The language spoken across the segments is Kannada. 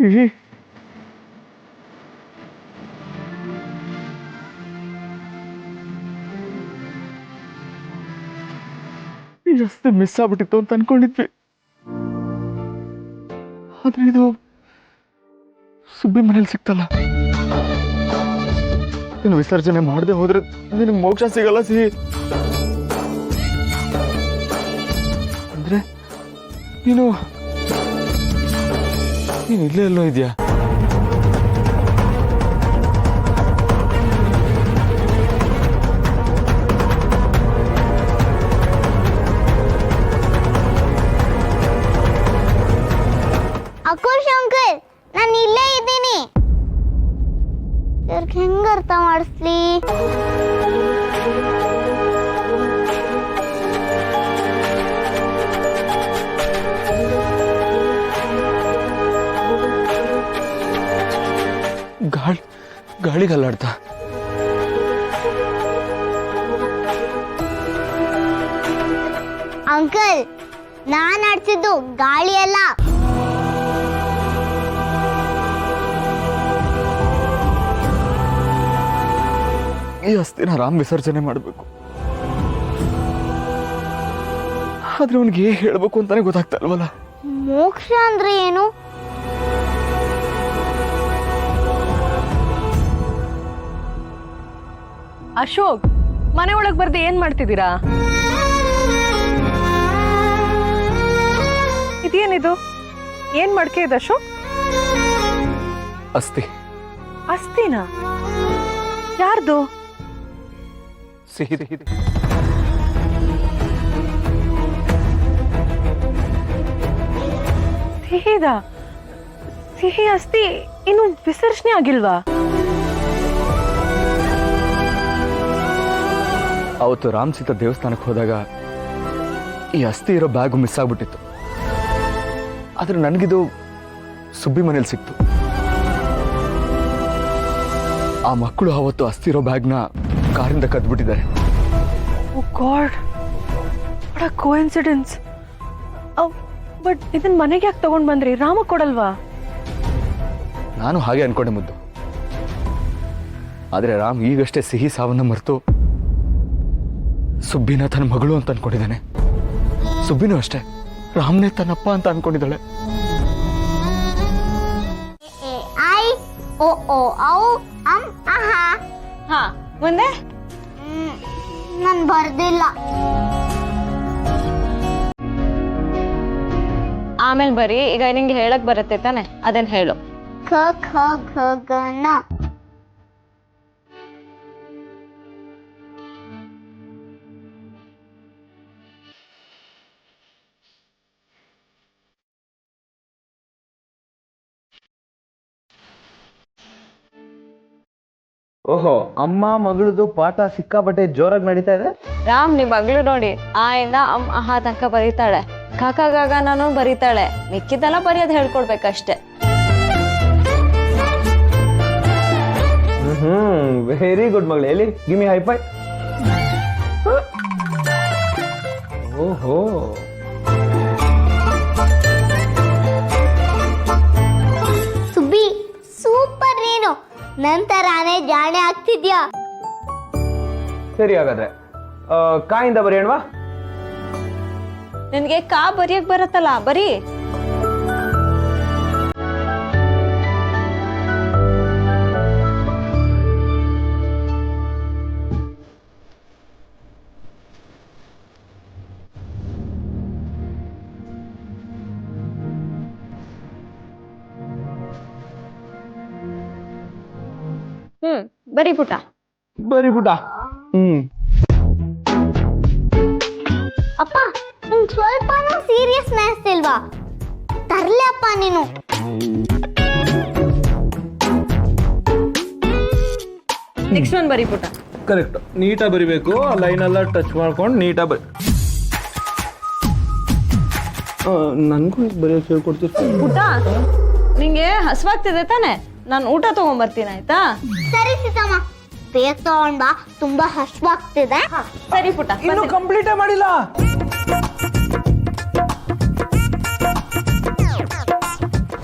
ಈ ರಸ್ತೆ ಮಿಸ್ ಆಗ್ಬಿಟ್ಟಿತ್ತು ಅಂತ ಅನ್ಕೊಂಡಿದ್ವಿ. ಆದ್ರೆ ಇದು ಸುಬ್ಬಿ ಮನೇಲಿ ಸಿಕ್ತಲ್ಲ. ನೀನು ವಿಸರ್ಜನೆ ಮಾಡದೆ ಹೋದ್ರೆ ನಿನಗೆ ಮೋಕ್ಷ ಸಿಗಲ್ಲ ಸಿಹಿ. ಅಂದ್ರೆ ನೀನು ಇಲ್ಲೇ ಎಲ್ಲೋ ಇದೆಯಾ? ಅಕುಲ್ ಶಂಕರ್, ನಾನು ಇಲ್ಲೇ ಇದ್ದೀನಿ. ಇವ್ರಿಗೆ ಹೆಂಗ ಅರ್ಥ ಮಾಡಿಸ್ಲಿ? ಗಾಳಿಗೆ ಅಲ್ಲಾಡ್ತಾ. ಅಂಕಲ್, ನಾನ್ ಆಡ್ಸಿದ್ದು ಗಾಳಿ ಅಲ್ಲ. ಈ ಅಸ್ಥಿನ ರಾಮ್ ವಿಸರ್ಜನೆ ಮಾಡಬೇಕು. ಆದ್ರೆ ಅವನಿಗೆ ಹೇಳ್ಬೇಕು ಅಂತಾನೆ ಗೊತ್ತಾಗ್ತಾ ಇಲ್ವಲ್ಲ. ಮೋಕ್ಷ ಅಂದ್ರೆ ಏನು? ಅಶೋಕ್, ಮನೆ ಒಳಗ್ ಬರ್ದೆ ಏನ್ ಮಾಡ್ತಿದ್ದೀರಾ? ಇದೇನಿದು? ಏನ್ ಮಡ್ಕೆ ಇದೆ ಅಶೋಕ್? ಅಸ್ಥಿ. ಅಸ್ಥಿನಾ? ಯಾರ್ದು? ಸಿಹಿ. ಸಿಹಿದ? ಸಿಹಿ ಅಸ್ಥಿ ಇನ್ನು ವಿಸರ್ಜನೆ ಆಗಿಲ್ವಾ? ಅವತ್ತು ರಾಮ್ ಸೀತಾ ದೇವಸ್ಥಾನಕ್ಕೆ ಹೋದಾಗ ಈ ಅಸ್ಥಿ ಇರೋ ಬ್ಯಾಗು ಮಿಸ್ ಆಗ್ಬಿಟ್ಟಿತ್ತು. ಆದ್ರೆ ನನಗಿದು ಸುಬ್ಬಿ ಮನೇಲಿ ಸಿಕ್ತು. ಆ ಮಕ್ಕಳು ಅವತ್ತು ಅಸ್ಥಿ ಇರೋ ಬ್ಯಾಗ್ನ ಕಾರಿಂದ ಕದ್ಬಿಟ್ಟಿದ್ದಾರೆ. Oh god, what a coincidence. But ಇದನ್ನ ಮನೆಗೆ ಯಾಕೆ ತಗೊಂಡ್ ಬಂದ್ರಿ? ರಾಮ ಕೊಡಲ್ವಾ? ನಾನು ಹಾಗೆ ಅನ್ಕೊಂಡೆ ಮುದ್ದು. ಆದ್ರೆ ರಾಮ್ ಈಗಷ್ಟೇ ಸಿಹಿ ಸಾವನ್ನ ಮರೆತು ಸುಬ್ಬಿನ ತನ್ನ ಮಗಳು ಅಂತ ಅನ್ಕೊಂಡಿದ್ದಾನೆ. ಸುಬ್ಬಿನೂ ಅಷ್ಟೇ ರಾಮ್ನೇ ತನ್ನಪ್ಪ ಅಂತ ಅನ್ಕೊಂಡಿದ್ದಾಳೆ. ಐ ಓ ಓ ಔ ಅಂ ಆಹಾ. ಹಾ, ಮುಂದೆ ನಾನು ಬರ್ದಿಲ್ಲ. ಆಮೇಲೆ ಬರೀ. ಈಗ ನಿಂಗೆ ಹೇಳಕ್ ಬರುತ್ತೆ ತಾನೆ, ಅದನ್ನ ಹೇಳು. ಕ ಖ ಗ ಗ ನ. ಓಹೋ, ಅಮ್ಮ ಮಗಳದು ಪಾಠ ಸಿಕ್ಕಾಪಟ್ಟೆ ಜೋರಾಗಿ ನಡೀತಾ ಇದೆ. ರಾಮ್, ನಿಮ್ ಮಗಳು ನೋಡಿ ಆ ಇಂದ ಅಮ್ ಆಹಾ ತನಕ ಬರೀತಾಳೆ. ಕಾಕ ಗಾಗ ನಾನು ಬರೀತಾಳೆ. ಮಿಕ್ಕಿದೆಲ್ಲ ಬರೆಯೋದು ಹೇಳ್ಕೊಡ್ಬೇಕಷ್ಟೆ. ವೆರಿ ಗುಡ್ ಮಗಳು. ಎಲ್ಲಿ ಗಿವ್ ಮಿ ಹೈ ಫೈ. ಓಹೋ, ಸುಬ್ಬಿ ಸೂಪರ್. ನೀನು ನಂತರಾನೇ ಜಾಣೆ ಆಗ್ತಿದ್ಯಾ. ಸರಿ ಹಾಗಾದ್ರೆ ಕಾಯಿಂದ ಬರೆಯೋಣವಾ? ನಿನ್ಗೆ ಕಾ ಬರಿಯಕ್ ಬರತ್ತಲ್ಲ, ಬರೀ. ಬರೀ ಪುಟ. ಅಪ್ಪ, ನಿಂಗೆ ಸ್ವಲ್ಪನೂ ಸೀರಿಯಸ್ನೆಸ್ ಇಲ್ವಾ? ತರ್ಲೆ ಅಪ್ಪ ನೀನು. ನೆಕ್ಸ್ಟ್ ಒನ್ ಬರೀ ಪುಟ. ಕರೆಕ್ಟ್, ನೀಟಾಗಿ ಬರಿಬೇಕು. ಲೈನ್ ಎಲ್ಲ ಟಚ್ ಮಾಡ್ಕೊಂಡು ನೀಟಾಗಿ ಬರಿ. ನನ್ಗೂ ಬರೆಯೋಕೆ ಹೇಳ್ಕೊಡ್ತೀರಿ ಪುಟ? ನಿಂಗೆ ಹಸುವಾಗ್ತಿದೆ ತಾನೆ? ನಾನು ಊಟ ತಗೊಂಡ್ಬರ್ತೀನಿ, ಆಯ್ತಾ? ಸರಿ ಸೀತಮ್ಮ, ಬೇಗ ತಗೊಂಡ್ ಬಾ, ತುಂಬಾ ಹಶ್ವಾಗ್ತಿದೆ. ಸರಿ ಪುಟ. ಇನ್ನು ಕಂಪ್ಲೀಟೇ ಮಾಡಿಲ್ಲ.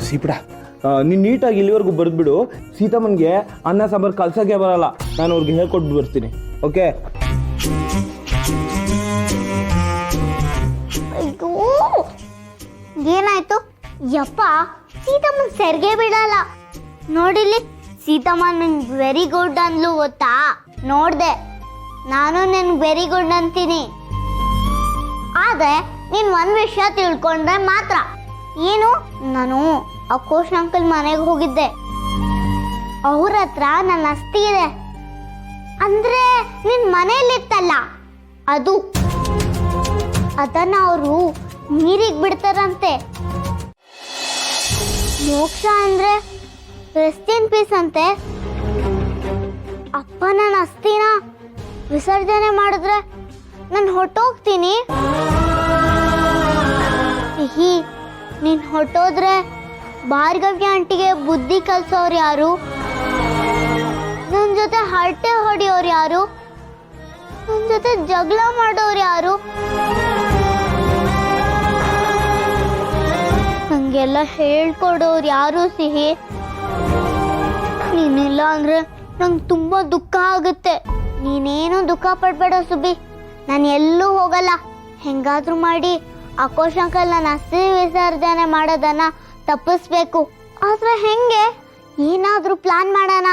ಸಿಪುಡ, ನೀನು ನೀಟಾಗಿ ಇಲ್ಲಿವರೆಗೂ ಬರೆದ್ಬಿಡು. ಸೀತಮ್ಮನಿಗೆ ಅನ್ನ ಸಾಂಬಾರು ಕಲ್ಸೋಕ್ಕೆ ಬರಲ್ಲ, ನಾನು ಅವ್ರಿಗೆ ಹೇಳ್ಕೊಟ್ಟು ಬರ್ತೀನಿ. ಓಕೆ? ಅಯ್ಯೋ ಏನಾಯ್ತು ಯಪ್ಪ, ಸೀತಮ್ಮನ್ ಸೆರ್ಗೆ ಬಿಡಲ್ಲ. ನೋಡಿಲ್ಲಿ, ಸೀತಮ್ಮ ನಂಗೆ ವೆರಿ ಗುಡ್ ಅಂದ್ಲು ಗೊತ್ತಾ? ನೋಡ್ದೆ, ನಾನು ನಿನ್ಗೆ ವೆರಿ ಗುಡ್ ಅಂತೀನಿ. ಆದ್ರೆ ನೀನ್ ಒಂದ್ ವಿಷಯ ತಿಳ್ಕೊಂಡ್ರೆ ಮಾತ್ರ. ಏನು? ನಾನು ಆಕೋಶ್ ಅಂಕಲ್ ಮನೆಗೆ ಹೋಗಿದ್ದೆ. ಅವ್ರ ಹತ್ರ ನನ್ನ ಅಸ್ತಿ ಇದೆ. ಅಂದ್ರೆ ನಿನ್ ಮನೆಯಲ್ಲಿತ್ತಲ್ಲ ಅದು, ಅದನ್ನ ಅವರು ನೀರಿಗೆ ಬಿಡ್ತಾರಂತೆ. ಮೋಕ್ಷ ಅಂದ್ರೆ ರೆಸ್ಟ್ ಇನ್ ಪೀಸ್ ಅಂತೆ. ಅಪ್ಪ ನನ್ನ ಅಸ್ತಿನ ವಿಸರ್ಜನೆ ಮಾಡಿದ್ರೆ ನಾನು ಹೊಟ್ಟೋಗ್ತೀನಿ. ಸಿಹಿ, ನೀನ್ ಹೊಟ್ಟೋದ್ರೆ ಭಾರ್ಗವಿ ಆಂಟಿಗೆ ಬುದ್ಧಿ ಕಲ್ಸೋರು ಯಾರು? ನನ್ನ ಜೊತೆ ಹರಟೆ ಹೊಡಿಯೋರು ಯಾರು? ನನ್ನ ಜೊತೆ ಜಗಳ ಮಾಡೋರು ಯಾರು? ನಂಗೆಲ್ಲ ಹೇಳ್ಕೊಡೋರು ಯಾರು ಸಿಹಿ? ನೀನಿಲ್ಲ ಅಂದ್ರೆ ನಂಗೆ ತುಂಬಾ ದುಃಖ ಆಗುತ್ತೆ. ನೀನೇನು ದುಃಖ ಪಡ್ಬೇಡ ಸುಬ್ಬಿ, ನಾನು ಎಲ್ಲೂ ಹೋಗಲ್ಲ. ಹೆಂಗಾದ್ರೂ ಮಾಡಿ ಆಕೋಶ್ ಅಂಕಲ್ ನನ್ನ ಅಸ್ಥಿ ವಿಸರ್ಜನೆ ಮಾಡೋದನ್ನ ತಪ್ಪಿಸ್ಬೇಕು. ಆದ್ರೆ ಹೆಂಗೆ? ಏನಾದ್ರೂ ಪ್ಲಾನ್ ಮಾಡೋಣ.